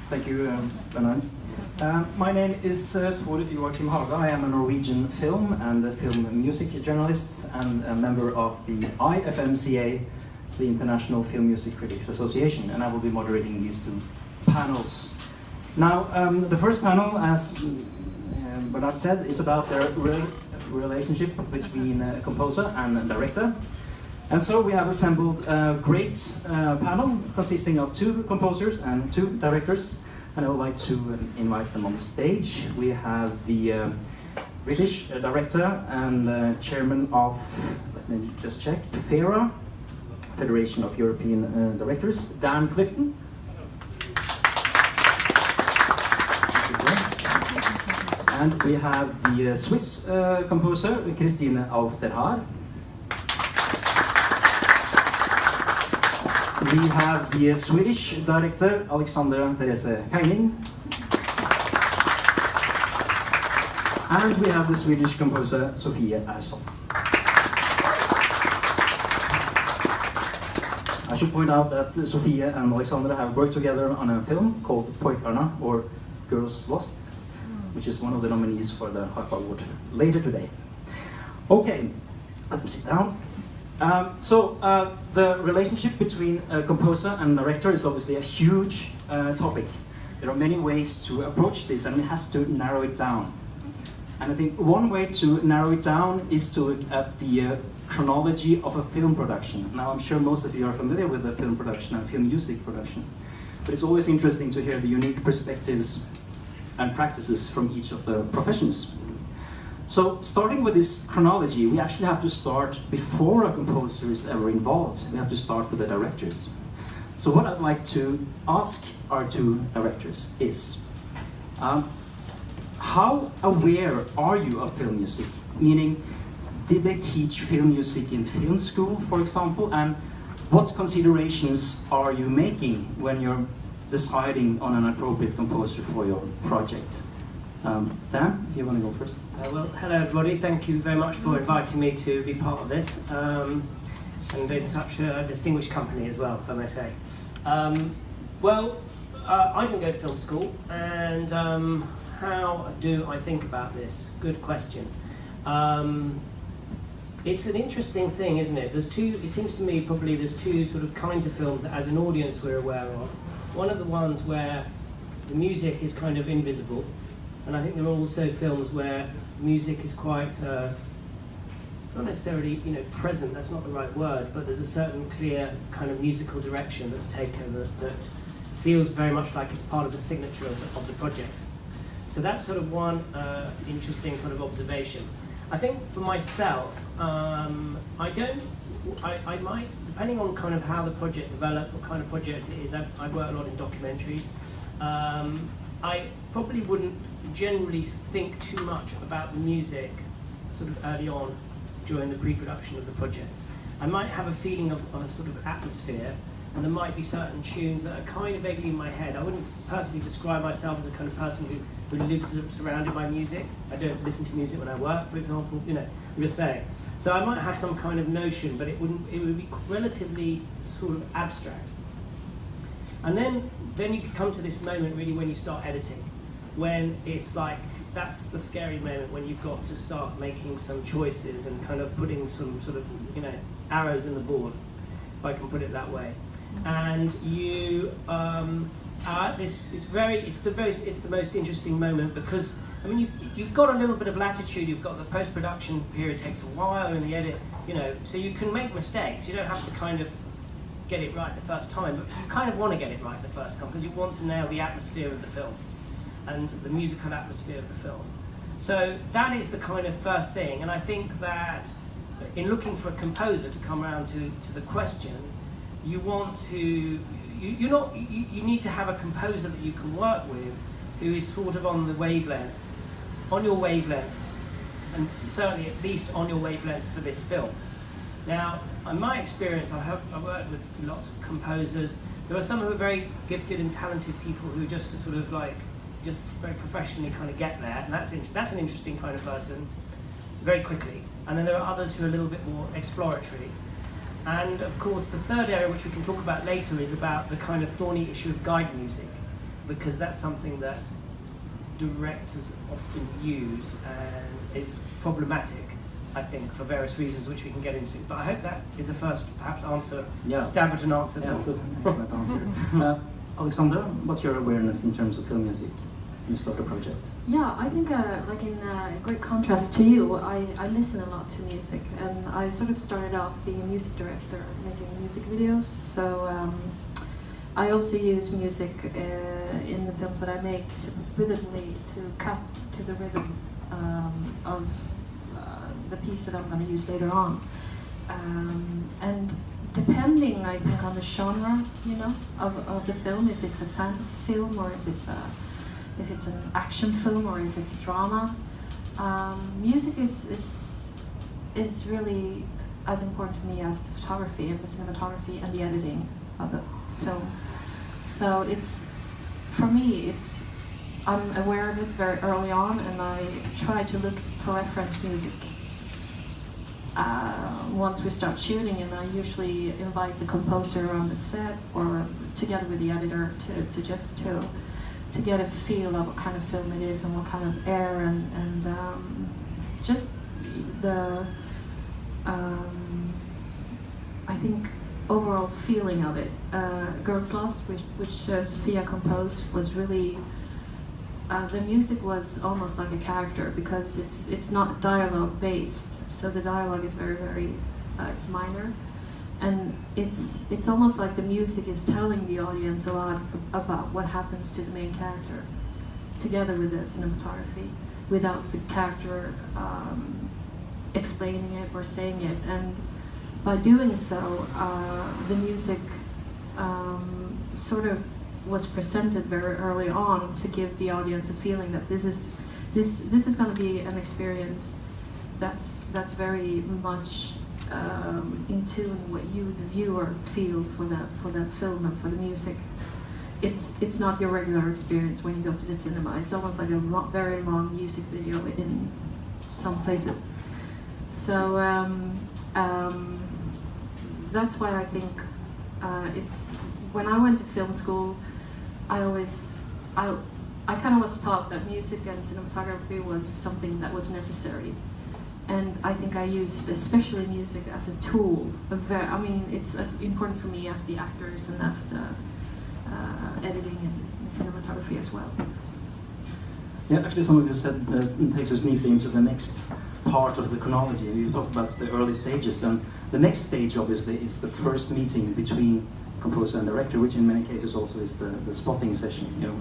Thank you, Bernard. My name is Tor Joachim Haga. I am a Norwegian film and film music journalist and a member of the IFMCA, the International Film Music Critics Association, and I will be moderating these two panels. Now, the first panel, as Bernard said, is about the relationship between a composer and a director. And so we have assembled a great panel consisting of two composers and two directors, and I would like to invite them on stage. We have the British director and chairman of, let me just check, FERA, Federation of European Directors, Dan Clifton. And we have the Swiss composer, Christine Aufderhaar. We have the Swedish director, Alexandra Therese Keining. And we have the Swedish composer, Sofia Ersson. I should point out that Sofia and Alexandra have worked together on a film called Pojkarna, or Girls Lost, which is one of the nominees for the HARPA Award later today. Okay, let me sit down. The relationship between a composer and director is obviously a huge topic. There are many ways to approach this, and we have to narrow it down. And I think one way to narrow it down is to look at the chronology of a film production. Now, I'm sure most of you are familiar with the film production and film music production, but it's always interesting to hear the unique perspectives and practices from each of the professions. So, starting with this chronology, we actually have to start before a composer is ever involved. We have to start with the directors. So what I'd like to ask our two directors is, how aware are you of film music? Meaning, did they teach film music in film school, for example? And what considerations are you making when you're deciding on an appropriate composer for your project? Dan, if you want to go first. Well, hello everybody. Thank you very much for inviting me to be part of this, and in such a distinguished company as well, if I may say. I didn't go to film school, and how do I think about this? Good question. It's an interesting thing, isn't it? It seems to me probably there's two sort of kinds of films that as an audience we're aware of. One of the ones where the music is kind of invisible, and I think there are also films where music is quite, not necessarily present, that's not the right word, but there's a certain clear kind of musical direction that's taken that feels very much like it's part of the signature of the project. So that's sort of one interesting kind of observation. I think for myself, I might, depending on kind of how the project develops, what kind of project it is, I work a lot in documentaries. I probably wouldn't generally think too much about the music sort of early on during the pre-production of the project. I might have a feeling of a sort of atmosphere, and there might be certain tunes that are kind of vaguely in my head. I wouldn't personally describe myself as a kind of person who lives surrounded by music. I don't listen to music when I work, for example, I'm just saying. So I might have some kind of notion, but it would be relatively sort of abstract. And then you come to this moment really when you start editing, when it's like, that's the scary moment when you've got to start making some choices and kind of putting some sort of, arrows in the board, if I can put it that way. And you it's the most interesting moment because, you've got a little bit of latitude, you've got the post-production period takes a while in the edit, so you can make mistakes. You don't have to kind of get it right the first time, but you kind of want to get it right the first time because you want to nail the atmosphere of the film and the musical atmosphere of the film. So that is the kind of first thing, and I think that in looking for a composer, to come around to the question, you need to have a composer that you can work with who is sort of on your wavelength, and certainly at least on your wavelength for this film. Now, in my experience, I worked with lots of composers. There are some who are very gifted and talented people who just sort of just very professionally kind of get there, and that's an interesting kind of person very quickly. And then there are others who are a little bit more exploratory. And of course, the third area, which we can talk about later, is about the kind of thorny issue of guide music. because that's something that directors often use and is problematic, I think, for various reasons which we can get into. But I hope that is a first, perhaps, answer, stab at an answer. Yeah, that's an excellent answer. Alexandra, what's your awareness in terms of film music when you start a project? Yeah, I think like in great contrast to you, I listen a lot to music, and I sort of started off being a music director, making music videos. So I also use music in the films that I make to rhythmically to cut to the rhythm of the piece that I'm going to use later on, and depending, I think, on the genre, you know, of the film, if it's a fantasy film or if it's an action film or if it's a drama, music is really as important to me as the photography and the cinematography and the editing of the film. So for me, I'm aware of it very early on, and I try to look for reference music once we start shooting, and I usually invite the composer on the set or together with the editor to get a feel of what kind of film it is and what kind of air and just the I think overall feeling of it. Girls Lost, which Sophia composed, was really the music was almost like a character because it's not dialogue based, so the dialogue is very it's minor, and it's almost like the music is telling the audience a lot about what happens to the main character, together with the cinematography, without the character explaining it or saying it. And by doing so, the music sort of was presented very early on to give the audience a feeling that this is going to be an experience that's very much in tune what you, the viewer, feel for that film and for the music. It's not your regular experience when you go to the cinema. It's almost like a very long music video in some places. So that's why I think it's when I went to film school, I kind of was taught that music and cinematography was something that was necessary, and I think I use especially music as a tool. I mean, it's as important for me as the actors and as the editing and cinematography as well. Yeah, actually, some of you said it takes us neatly into the next part of the chronology. You talked about the early stages, and the next stage, obviously, is the first meeting between composer and director, which in many cases also is the spotting session, you know,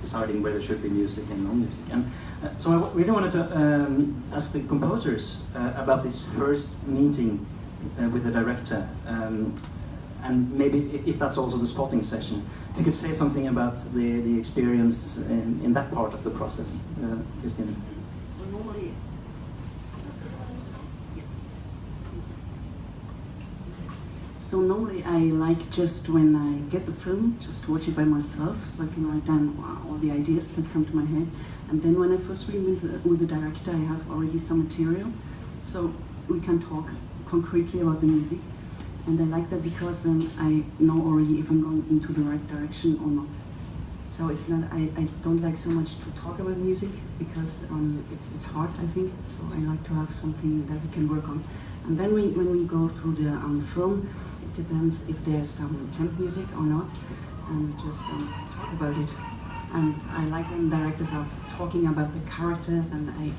deciding where there should be music and no music. And so I really wanted to ask the composers about this first meeting with the director, and maybe if that's also the spotting session. If you could say something about the experience in that part of the process, Christine. So normally I like just when I get the film, just watch it by myself, so I can write down all the ideas that come to my head. And then when I first read with the director, I have already some material, so we can talk concretely about the music. And I like that because I know already if I'm going into the right direction or not. So it's not, I don't like so much to talk about music because it's hard, I think. So I like to have something that we can work on. And then when we go through the film, it depends if there's some temp music or not, and just talk about it. And I like when directors are talking about the characters, and I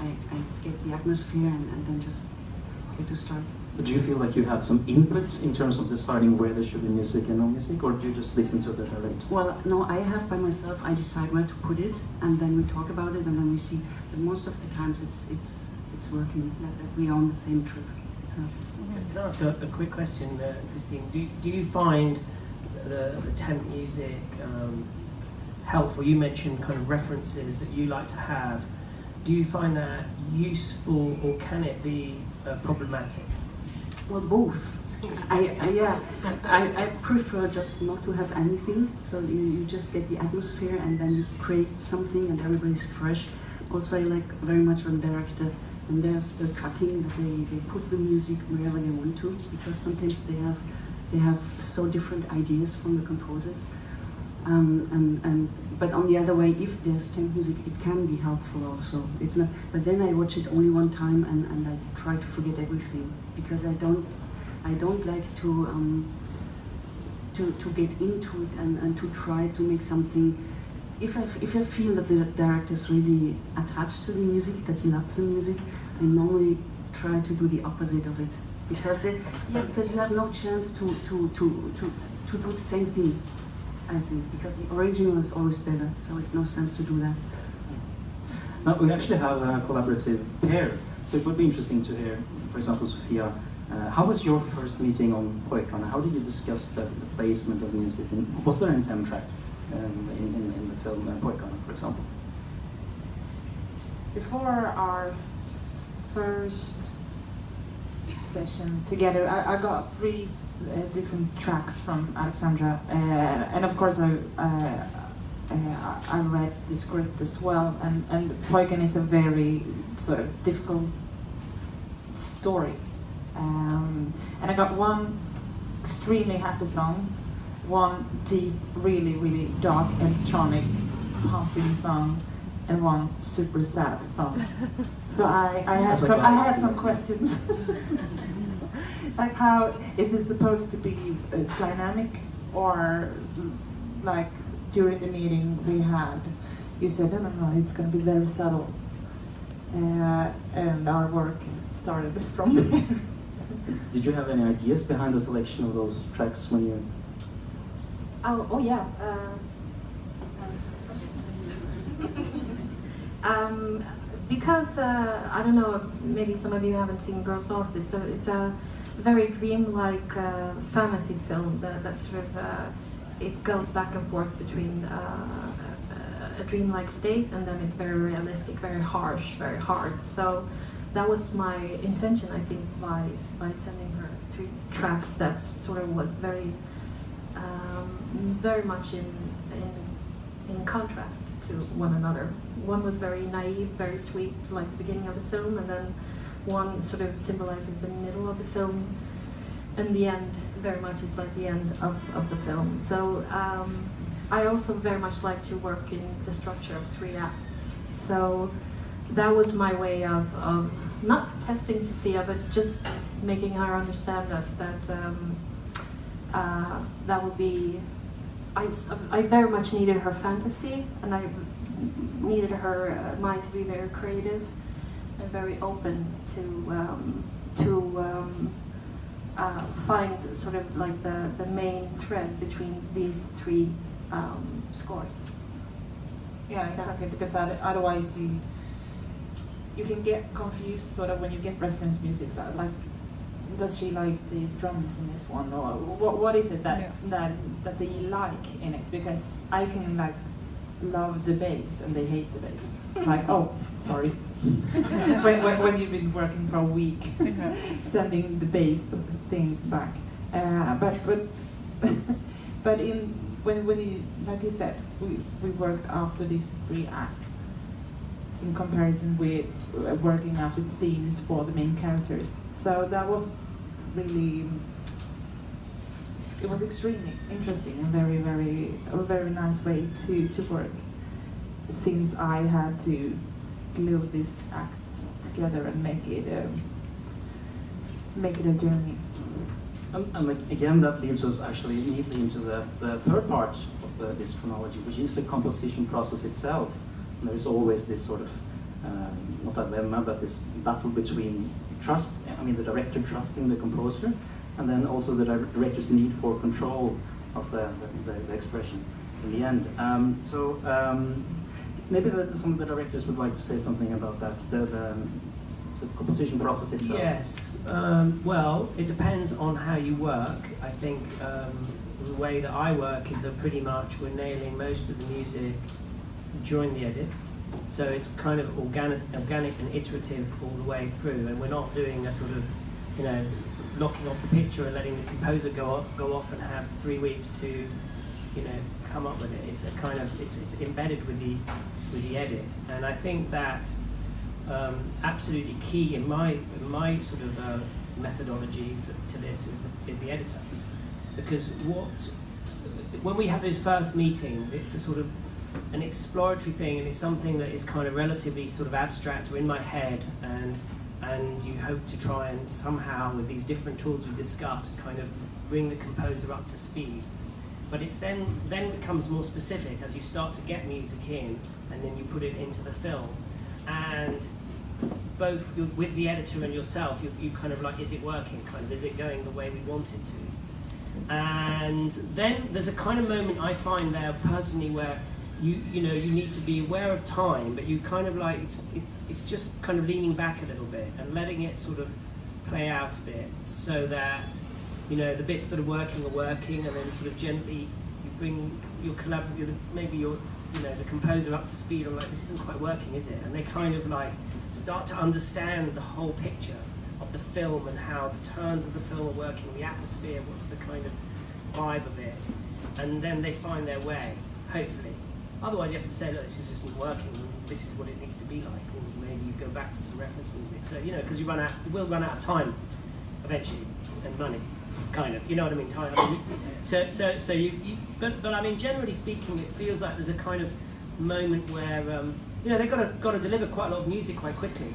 get the atmosphere, and then just get to start. But do you feel like you have some inputs in terms of deciding where there should be music and no music, or do you just listen to the director? Well, no, I have by myself, I decide where to put it, and then we talk about it, and then we see that most of the times it's working, that we are on the same trip. So. Okay. Can I ask a quick question, Christine? Do you find the temp music helpful? You mentioned kind of references that you like to have. Do you find that useful, or can it be problematic? Well, both. I prefer just not to have anything, so you just get the atmosphere and then you create something and everybody's fresh. Also, I like very much when director, and there's the cutting, that they put the music wherever they want to, because sometimes they have so different ideas from the composers. But on the other way, if there's stamp music, it can be helpful also. It's not. But then I watch it only one time, and I try to forget everything, because I don't like to get into it and to try to make something. If I feel that the director is really attached to the music, that he loves the music, I normally try to do the opposite of it, because you have no chance to do the same thing. I think, because the original is always better, so it's no sense to do that. Now, we actually have a collaborative pair, so it would be interesting to hear, for example, Sofia, how was your first meeting on Pojkarna? How did you discuss the placement of music? And was there an theme track in the film Pojkarna, for example? Before our first session together, I got 3 different tracks from Alexandra, and of course I read the script as well, and Pojkarna is a very sort of difficult story, and I got one extremely happy song, one deep, really dark electronic pumping song, and one super sad song. So I had some questions. Like, how is this supposed to be dynamic, or like during the meeting we had, you said no, it's going to be very subtle, and our work started from there. Did you have any ideas behind the selection of those tracks when you? Oh yeah. Because I don't know, maybe some of you haven't seen Girls Lost. It's a very dreamlike fantasy film that sort of it goes back and forth between a dreamlike state, and then it's very realistic, very harsh, very hard. So that was my intention, I think, by sending her 3 tracks that sort of was very much in contrast to one another. One was very naive, very sweet, like the beginning of the film, and then one sort of symbolizes the middle of the film, and the end very much is like the end of the film. So I also very much like to work in the structure of 3 acts. So that was my way of not testing Sofia, but just making her understand that would be. I very much needed her fantasy, and I needed her mind to be very creative and very open to find sort of like the main thread between these 3 scores. Yeah, exactly. Because otherwise you can get confused sort of when you get reference music. So like, does she like the drums in this one, or what is it that they like in it? Because I can like love the bass and they hate the bass. Like, oh, sorry. when you've been working for a week, sending the bass thing back. But when you, like you said, we worked after these 3 acts in comparison with working after the themes for the main characters. So that was really, it was extremely interesting and a very nice way to work, since I had to glue this act together and make it a journey. And like, again, that leads us actually neatly into the 3rd part of this chronology, which is the composition process itself. And there is always this sort of, not a dilemma, but this battle between trust, I mean the director trusting the composer, and then also the director's need for control of the expression in the end. Maybe some of the directors would like to say something about that, the composition process itself. Yes, well, it depends on how you work. I think the way that I work is that pretty much we're nailing most of the music during the edit. So it's kind of organic and iterative all the way through, and we're not doing a sort of, locking off the picture and letting the composer go off and have 3 weeks to, come up with it. It's a kind of it's embedded with the edit, and I think that absolutely key in my sort of when we have those first meetings, it's a sort of an exploratory thing, and it's something that is kind of relatively sort of abstract or in my head, and you hope to try and somehow, with these different tools we discussed, kind of bring the composer up to speed. But it's then it becomes more specific as you start to get music in, and then you put it into the film. And both with the editor and yourself, you kind of like, is it working? Kind of, is it going the way we want it to? And then there's a kind of moment I find there personally where you know you need to be aware of time, but you kind of like it's just kind of leaning back a little bit and letting it sort of play out a bit, so that you know the bits that are working, and then sort of gently you bring your maybe your the composer up to speed on like, this isn't quite working, is it? And they kind of like start to understand the whole picture of the film and how the turns of the film are working, the atmosphere, what's the kind of vibe of it, and then they find their way, hopefully. Otherwise you have to say, look, this just isn't working, this is what it needs to be like, or maybe you go back to some reference music. So, because you will run out of time eventually, and money, kind of, you know what I mean, time. But I mean, generally speaking, it feels like there's a kind of moment where, they've got to deliver quite a lot of music quite quickly.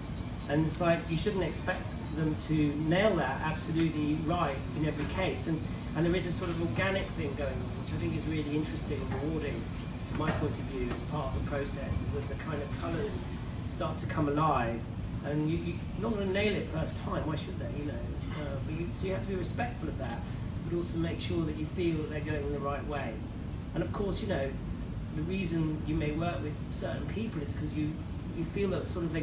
And it's like, you shouldn't expect them to nail that absolutely right in every case. And there is a sort of organic thing going on, which I think is really interesting and rewarding from my point of view as part of the process, is that the kind of colours start to come alive. And you're not going to nail it first time, why should they, so you have to be respectful of that, but also make sure that you feel that they're going in the right way. And of course, the reason you may work with certain people is because you feel that sort of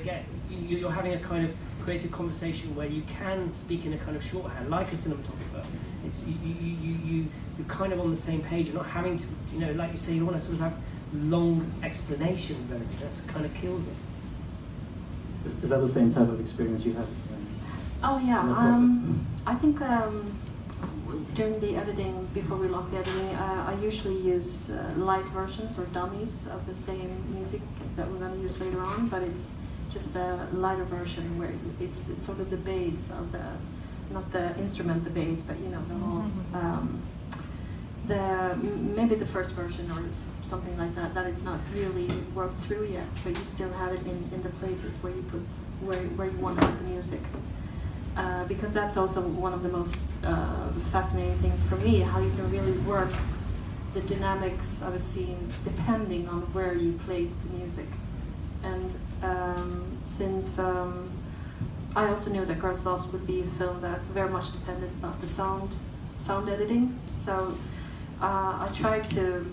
you're having a kind of creative conversation where you can speak in a kind of shorthand, like a cinematographer. It's you're kind of on the same page. You're not having to, like you say, you want to sort of have long explanations of everything. That kind of kills it. Is that the same type of experience you have? Oh yeah, I think during the editing, before we lock the editing, I usually use light versions or dummies of the same music that we're going to use later on, but it's just a lighter version where it's sort of the bass of not the instrument, the bass, but the whole, maybe the first version or something like that it's not really worked through yet, but you still have it in the places where you put, where you want to put the music. Because that's also one of the most fascinating things for me, how you can really work the dynamics of a scene depending on where you place the music. And since I also knew that Girls Lost would be a film that's very much dependent about the sound editing, so I tried to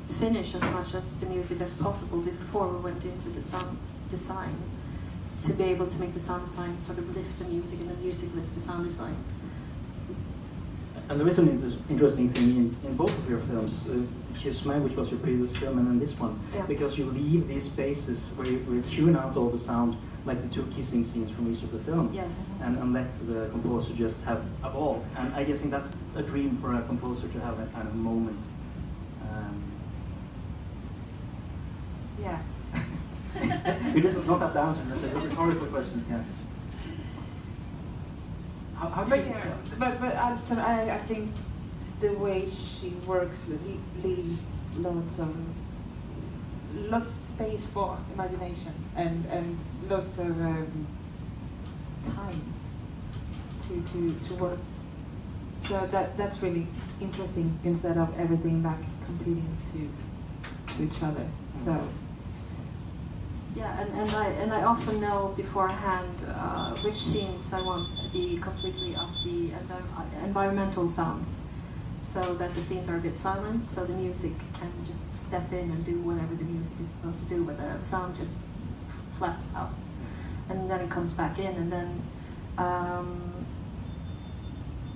finish as much as the music as possible before we went into the sound design, to be able to make the sound design sort of lift the music and the music lift the sound design. And there is an interesting thing in both of your films, Kiss Me, which was your previous film, and then this one, because you leave these spaces where you tune out all the sound, like the two kissing scenes from each of the film, yes, and let the composer just have a ball. And I guess that's a dream for a composer, to have that kind of moment. Yeah. You don't have to answer. That's a rhetorical question. Yeah. How do you? But I think the way she works leaves lots of space for imagination and lots of time to work. So that's really interesting, instead of everything like competing to each other. So. Yeah, and I often know beforehand which scenes I want to be completely of the environmental sounds, so that the scenes are a bit silent, so the music can just step in and do whatever the music is supposed to do, but the sound just flats out, and then it comes back in, and then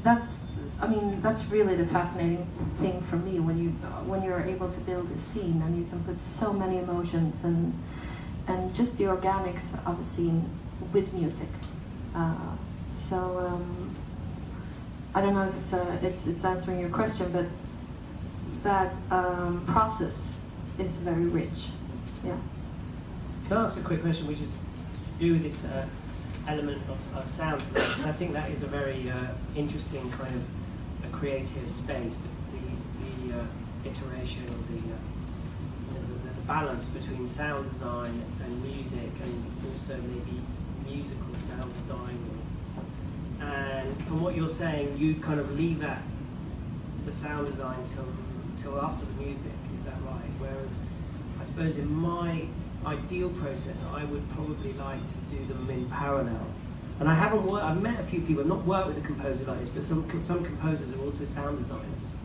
that's really the fascinating thing for me, when you're able to build a scene and you can put so many emotions and just the organics of a scene with music. So I don't know if it's answering your question, but that process is very rich. Yeah. Can I ask a quick question, which is to do with this element of sound design? Because I think that is a very interesting kind of a creative space. But iteration or the balance between sound design and music, and also maybe musical sound design. And from what you're saying, you kind of leave the sound design till after the music. Is that right? Whereas I suppose in my ideal process, I would probably like to do them in parallel. And I've met a few people. I've not worked with a composer like this, but some composers are also sound designers,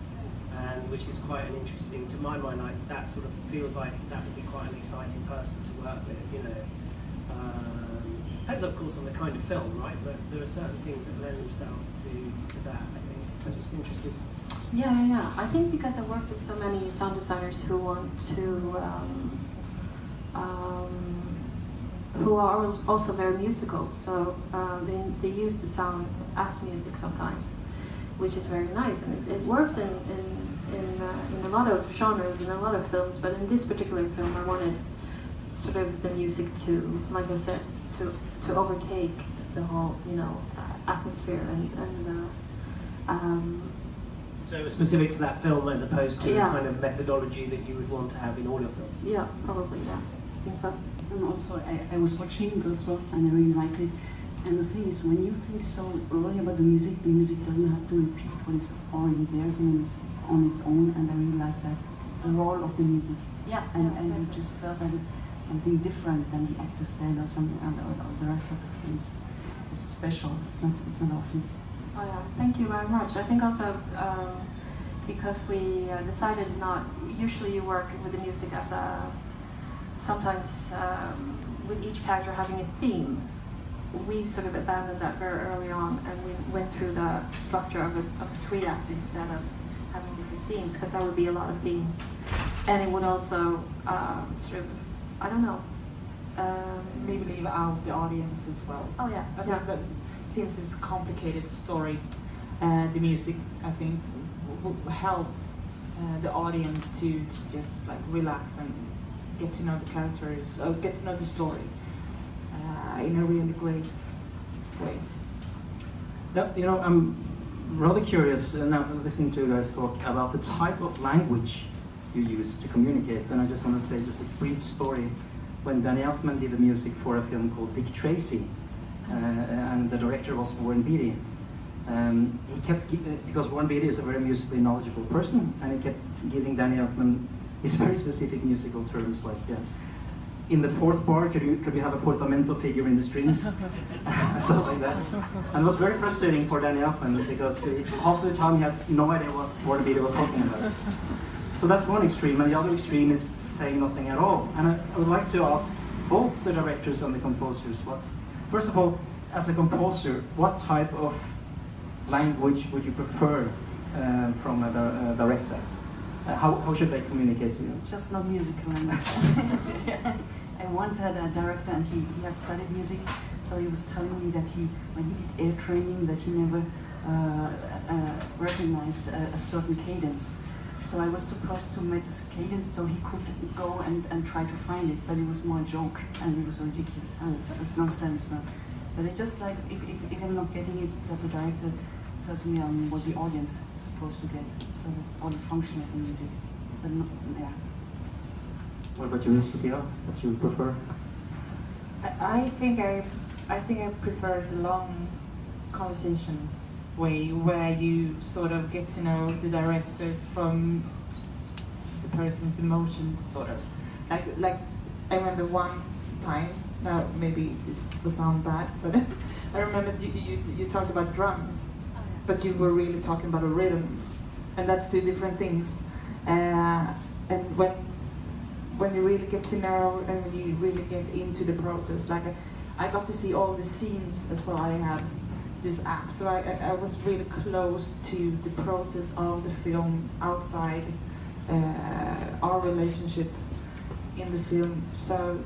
and which is quite an interesting, to my mind, that sort of feels like that would be quite an exciting person to work with, you know. Depends, of course, on the kind of film, right? But there are certain things that lend themselves to that, I think. I'm just interested. Yeah. I think because I work with so many sound designers who want to, who are also very musical, so they use the sound as music sometimes, which is very nice, and it works in a lot of genres, in a lot of films, but in this particular film I wanted sort of the music to, like I said, to overtake the whole, you know, atmosphere and so it was specific to that film as opposed to yeah. the kind of methodology that you would want to have in all your films? Yeah, probably, yeah. I think so. And also, I was watching Girls Ross and I really liked it. And the thing is, when you think so early about the music doesn't have to repeat what is already there, so it's on its own, and I really like that. The role of the music. Yeah. And you just felt that it's something different than the actor said or something, or the rest of the films. It's special, it's not often. Oh yeah, thank you very much. I think also because we decided not, usually you work with the music as sometimes with each character having a theme. We sort of abandoned that very early on, and we went through the structure of a 3-act instead of having different themes, because there would be a lot of themes. And it would also sort of, I don't know. Maybe leave out the audience as well. Oh yeah. I think that since it's a complicated story, the music, I think, helped the audience to just like relax and get to know the characters, or get to know the story in a really great way. Yeah, you know, I'm rather curious now listening to you guys talk about the type of language you use to communicate, and I just want to say just a brief story. When Danny Elfman did the music for a film called Dick Tracy, and the director was Warren Beatty, he kept, because Warren Beatty is a very musically knowledgeable person, and he kept giving Danny Elfman these very specific musical terms, like in the fourth bar, could you have a portamento figure in the strings, and stuff like that. And it was very frustrating for Danny Elfman, because half the time he had no idea what Warren Beatty was talking about. So that's one extreme, and the other extreme is saying nothing at all. And I would like to ask both the directors and the composers, first of all, as a composer, what type of language would you prefer from a director? How should they communicate to you? Just not musical language. I once had a director, and he had studied music, so he was telling me that when he did air training, that he never recognized a certain cadence. So I was supposed to make this cadence so he could go and try to find it, but it was more a joke, and it was so ridiculous. There's no sense now. But it's just like, if I'm not getting it, that the director tells me what the audience is supposed to get. So that's all the function of the music. But not, yeah. What about you, Sophia? What you prefer? I think I prefer the long conversation way, where you sort of get to know the director from the person's emotions, sort of. Like I remember one time, now maybe this will sound bad, but I remember you talked about drums, but you were really talking about a rhythm, and that's two different things. And when you really get to know, and when you really get into the process, like I got to see all the scenes as well. I had this app, so I was really close to the process of the film outside our relationship in the film. So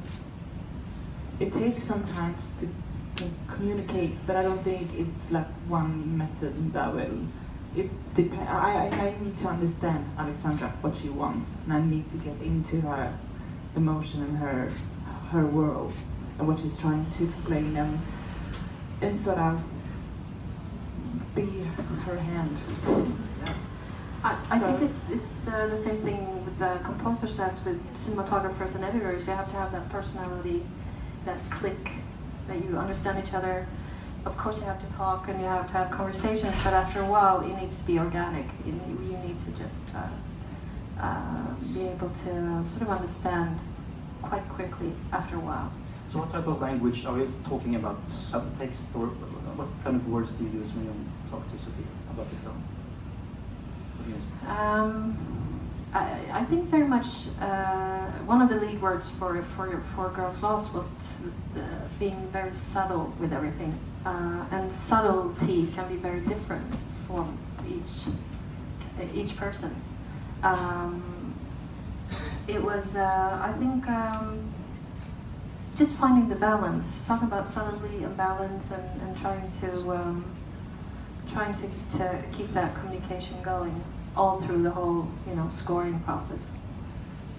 it takes some time to communicate, but I don't think it's like one method that will. It depends. I need to understand Alexandra, what she wants, and I need to get into her emotion and her world and what she's trying to explain, and sort of be her hand. I think it's the same thing with the composers as with cinematographers and editors. You have to have that personality, that click, that you understand each other. Of course you have to talk and you have to have conversations, but after a while it needs to be organic. You need to just be able to sort of understand quite quickly after a while. So what type of language are we talking about? Subtext, or what kind of words do you use when you talk to Sophia about the film? I think very much one of the lead words for Girls Lost was being very subtle with everything, and subtlety can be very different for each person. It was I think just finding the balance, talking about subtlety and balance, and trying to keep that communication going all through the whole, scoring process.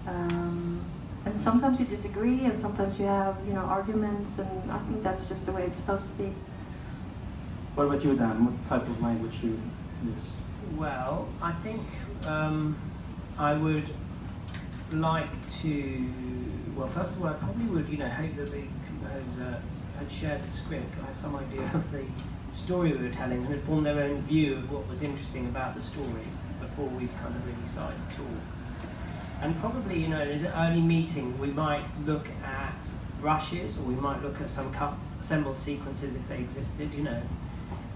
And sometimes you disagree, and sometimes you have, arguments, and I think that's just the way it's supposed to be. What about you, Dan? What type of language you use? Well, I think I would like to. Well, first of all, I probably would, hope that the composer had shared the script, or had some idea of the story we were telling, and had formed their own view of what was interesting about the story before we'd kind of really started to talk. And probably, in an early meeting, we might look at rushes, or we might look at some assembled sequences if they existed,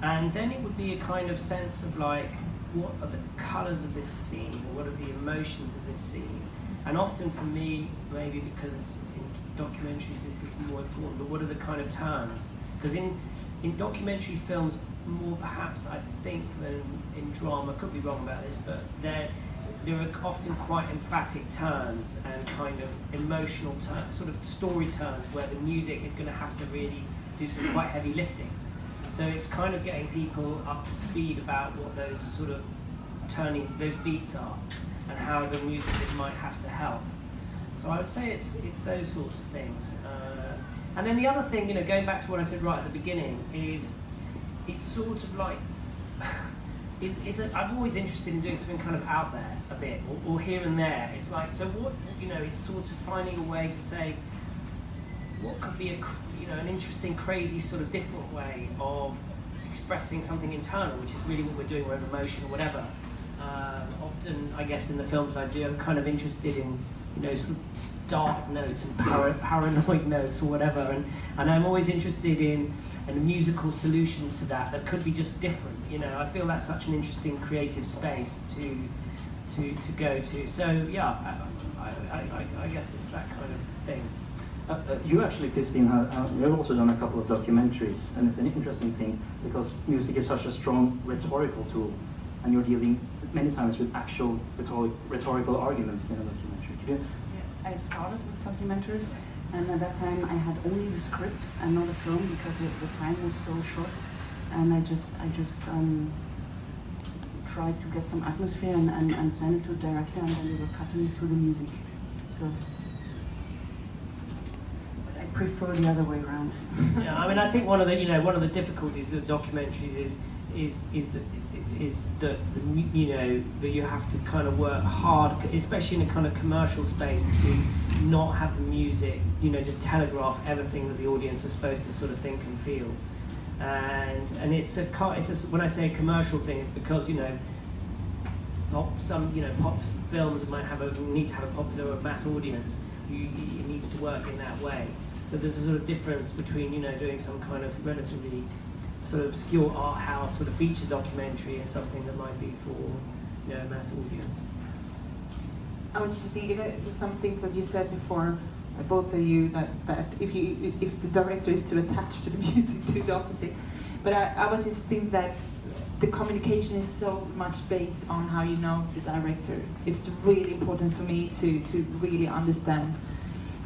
And then it would be a kind of sense of like, what are the colours of this scene, or what are the emotions of this scene? And often for me, maybe because in documentaries this is more important, but what are the kind of terms? Because in documentary films, more perhaps I think than in drama, I could be wrong about this, but there are often quite emphatic turns and kind of emotional turns, sort of story turns, where the music is going to have to really do some quite heavy lifting. So it's kind of getting people up to speed about what those sort of those beats are, and how the music might have to help. So I would say it's those sorts of things. And then the other thing, going back to what I said right at the beginning, is it's sort of like, is that I'm always interested in doing something kind of out there a bit, or here and there. It's like, so what, it's sort of finding a way to say, what could be an interesting, crazy, sort of different way of expressing something internal, which is really what we're doing, we're in emotion or whatever. Often, I guess, in the films I do, I'm kind of interested in, sort of dark notes and paranoid notes or whatever, and I'm always interested in musical solutions to that could be just different. I feel that's such an interesting creative space to go to. So yeah, I guess it's that kind of thing. You actually, Christine, you have also done a couple of documentaries, and it's an interesting thing because music is such a strong rhetorical tool, and you're dealing many times with actual rhetorical arguments in a documentary. Could you? I started with documentaries, and at that time I had only the script and not a film because the time was so short, and I just tried to get some atmosphere and send it to a director, and then we were cutting it to the music. So but I prefer the other way around. Yeah, I mean, I think one of the difficulties of documentaries is that that you have to kind of work hard, especially in a kind of commercial space, to not have the music just telegraph everything that the audience is supposed to sort of think and feel, and it's a when I say a commercial thing, it's because pop films might need to have a popular or mass audience. It needs to work in that way. So there's a sort of difference between doing some kind of relatively sort of obscure art house sort of feature documentary and something that might be for a mass audience. I was just thinking some things that you said before, both of you, that if the director is too attached to the music, do the opposite. But I was just thinking that the communication is so much based on how you know the director. It's really important for me to really understand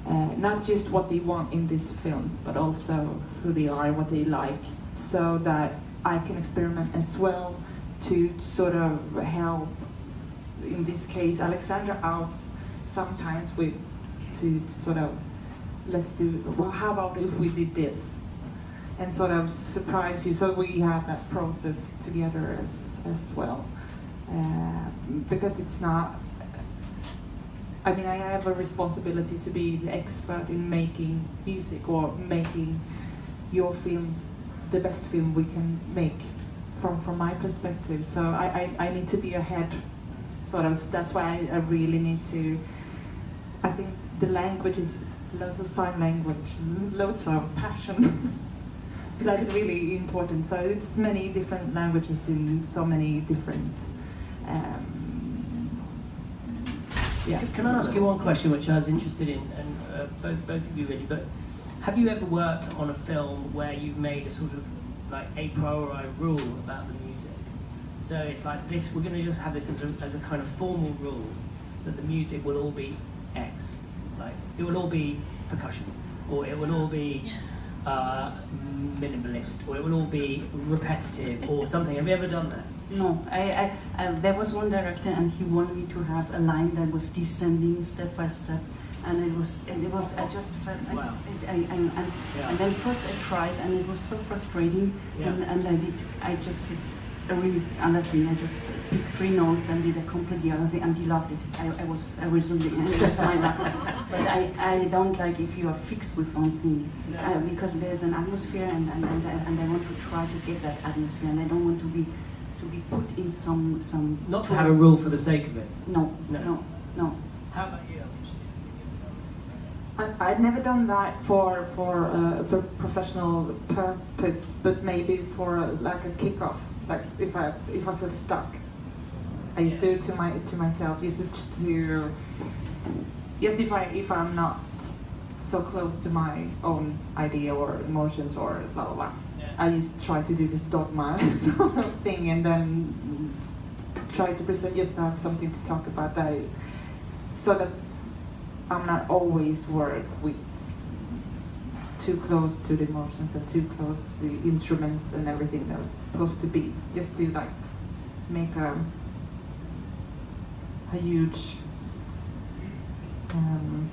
not just what they want in this film, but also who they are, what they like, so that I can experiment as well to sort of help, in this case, Alexandra out sometimes to sort of, well, how about if we did this? And sort of surprise you, so we have that process together as well. because it's not. I mean, I have a responsibility to be the expert in making music or making your film the best film we can make from my perspective. So I need to be ahead, sort of. That's why I really need to. I think the language is loads of sign language, loads of passion. So that's really important. So it's many different languages in so many different. Yeah. Can I ask you one question which I was interested in, and both of you really, but have you ever worked on a film where you've made a sort of like a priori rule about the music? So it's like this, we're going to just have this as a kind of formal rule that the music will all be X. Like, it will all be percussion, or it will all be minimalist, or it will all be repetitive, or something. Have you ever done that? No, there was one director, and he wanted me to have a line that was descending step by step, and it was. I just felt. Wow. And then first I tried, and it was so frustrating, Yeah. and I just did a really other thing. I just picked 3 notes and did a completely other thing, and he loved it. I was really, it was my luck. But I don't like if you are fixed with one thing, because there's an atmosphere, and I want to try to get that atmosphere, and I don't want to be put in some. Not to have a rule for the sake of it. No. How about you? I'd never done that for a professional purpose, but maybe for like a kickoff. Like if I feel stuck, I used to do it to myself. Just if I'm not so close to my own idea or emotions or blah blah blah. I just try to do this dogma sort of thing, and then try to present, just to have something to talk about that, so that I'm not always worried with too close to the emotions and too close to the instruments and everything that was supposed to be. Just to like make a huge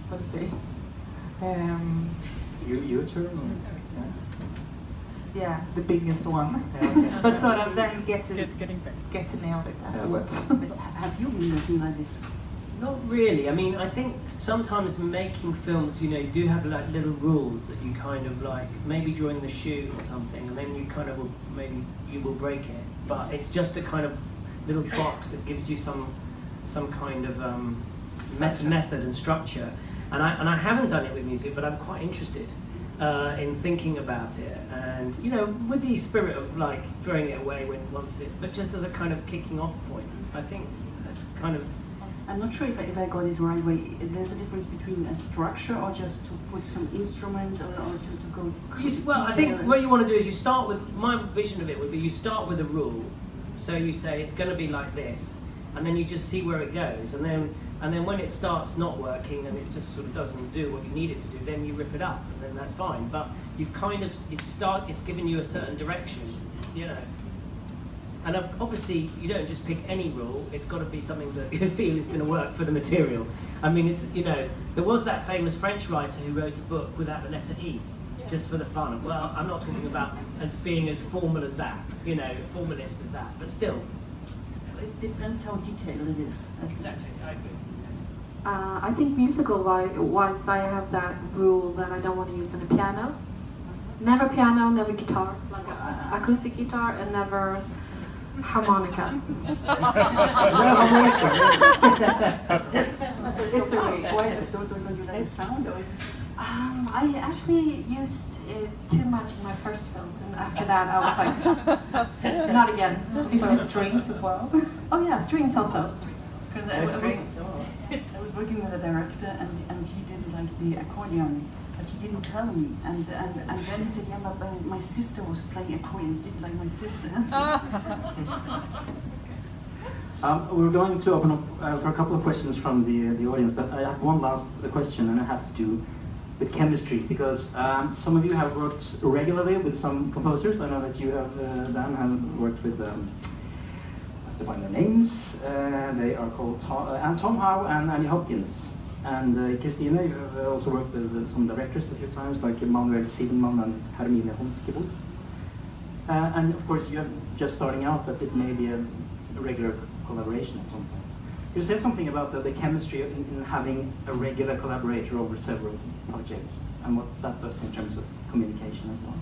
what to say? Your turn. Yeah, the biggest one. But sort of then get to nail it afterwards. Have you been working like this? Not really. I mean, I think sometimes making films, you do have like little rules that you kind of like, maybe during the shoot or something, and then you kind of maybe you will break it. But it's just a kind of little box that gives you some kind of method and structure. And I haven't done it with music, but I'm quite interested in thinking about it, and with the spirit of like throwing it away but just as a kind of kicking off point. I think that's kind of. I'm not sure if I got it the right way. There's a difference between a structure or just to put some instruments or to go. Well, I think what you want to do is you start with, my vision of it would be, you start with a rule. So you say it's going to be like this, and then you just see where it goes, and then when it starts not working and it just sort of doesn't do what you need it to do, then you rip it up, and then that's fine. But you've kind of it's given you a certain direction, And obviously, you don't just pick any rule. It's got to be something that you feel is going to work for the material. I mean, it's there was that famous French writer who wrote a book without the letter E, just for the fun. Well, I'm not talking about as being as formal as that, formalist as that, but still. It depends how detailed it is. Exactly, I agree. I think musical-wise, I have that rule that I don't want to use on a piano. Never piano, never guitar, like acoustic guitar, and never harmonica. It's why don't you like the sound? Or I actually used it too much in my first film, and after that I was like, not again. Is there strings as well? Oh yeah, strings also. Because I was working with a director, and he didn't like the accordion, but he didn't tell me. And then he said, yeah, but my sister was playing accordion, didn't like my sister. We're going to open up for a couple of questions from the audience, but I have one last question, and it has to do with chemistry, because some of you have worked regularly with some composers. I know that you have, Dan, have worked with, I have to find their names. They are called Tom Howe and Annie Hopkins. And Christina, you have also worked with some directors a few times, like Manuel Siebenmann and Hermine Honskebot. And of course, you're just starting out, but it may be a regular collaboration at some point. You said something about the chemistry in having a regular collaborator over several projects and what that does in terms of communication as well.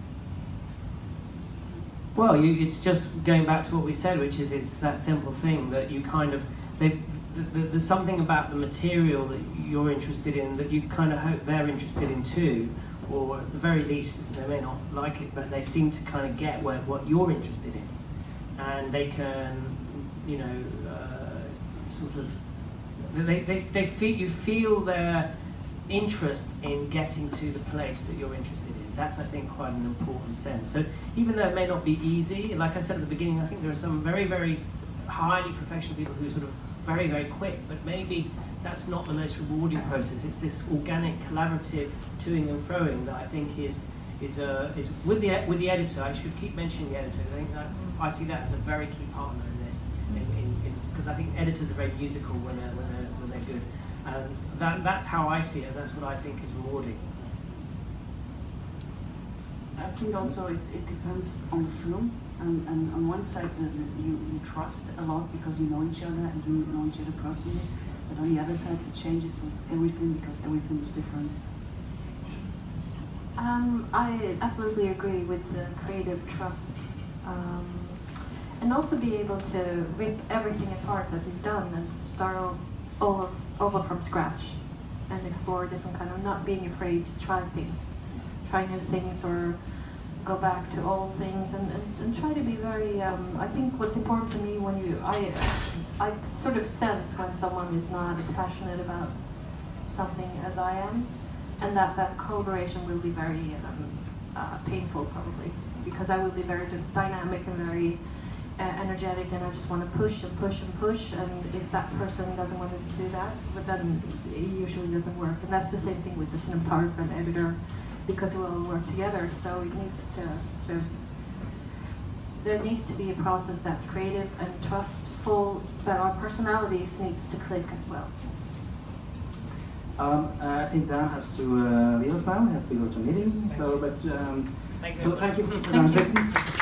Well, it's just going back to what we said, which is it's that simple thing that you kind of, there's something about the material that you're interested in that you kind of hope they're interested in too, or at the very least they may not like it, but they seem to kind of get what you're interested in, and they can, you know, sort of, they feel, you feel their interest in getting to the place that you're interested in. That's, I think, quite an important sense. So even though it may not be easy, like I said at the beginning, I think there are some very, very highly professional people who are sort of very, very quick, but maybe that's not the most rewarding process. It's this organic, collaborative toing and froing that I think is with the editor. I should keep mentioning the editor. I think I see that as a very key partner in this, because I think editors are very musical when they're good. That's how I see it. That's what I think is rewarding. I think also it depends on the film, and on one side you trust a lot because you know each other and you know each other personally, but on the other side it changes with everything because everything is different. I absolutely agree with the creative trust, and also be able to rip everything apart that you've done and start all over from scratch and explore different kind of, not being afraid to try new things, or go back to old things, and try to be very, I think what's important to me when I sort of sense when someone is not as passionate about something as I am, and that collaboration will be very painful probably, because I will be very dynamic and very energetic, and I just want to push and push and push, and if that person doesn't want to do that, but then it usually doesn't work. And that's the same thing with the cinematographer and editor, because we all work together, so it needs to sort of, there needs to be a process that's creative and trustful, but our personalities needs to click as well. I think Dan has to leave us now. He has to go to a meeting. So, but Thank you. so thank you for Thank Dan you. Clifton.